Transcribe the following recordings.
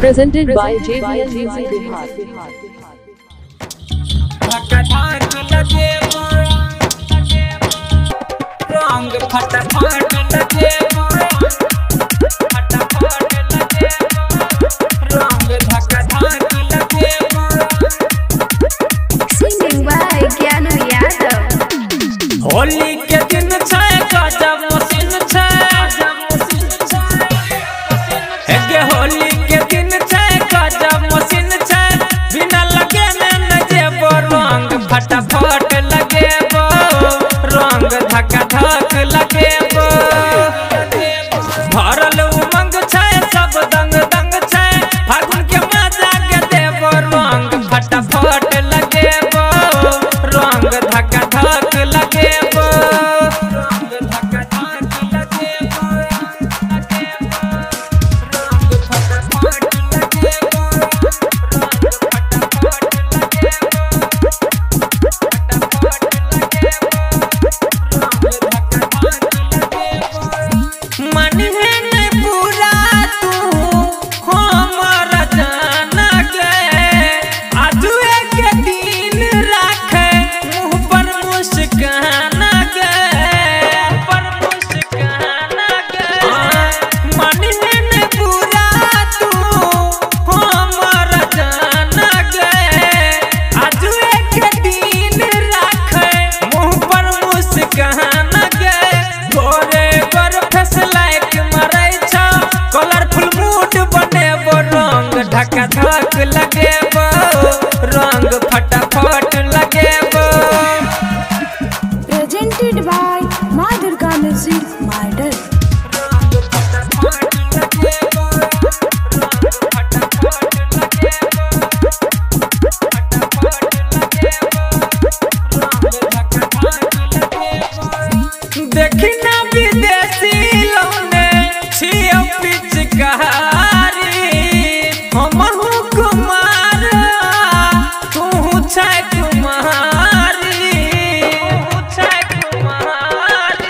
Presented by JVL Music Bihar. Singing by Gyanu Yadav. Holi के दिन छै गजब मशीन छै हे होली के दिन छै गजब मशीन छै बिना लगे न जेबो रंग फटाफट लगेबो रंग धक्का धक लगेबो भरल उमंग छै सब दंग दंग छै फागुन के मजा के देबो रंग फटाफट लगेबो रंग धक्का धक लगेबो धक्का धक लगेबो रंग फटाफट लगेबो। Presented by Ma Durga Music Model. देखी ना विदेशी लौने छियो पिचकारी हमहु कुमार तू छै कुमारी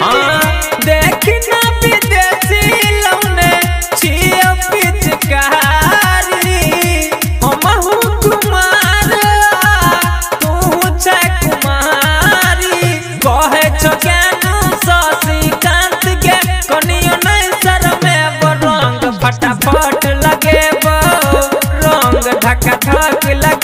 हाँ देखी ना विदेशी लौने छियो पिचकारी हमहु कुमार तू छै कुमारी कहे छो फटाफट लगेबो रंग धक्का धक लगे।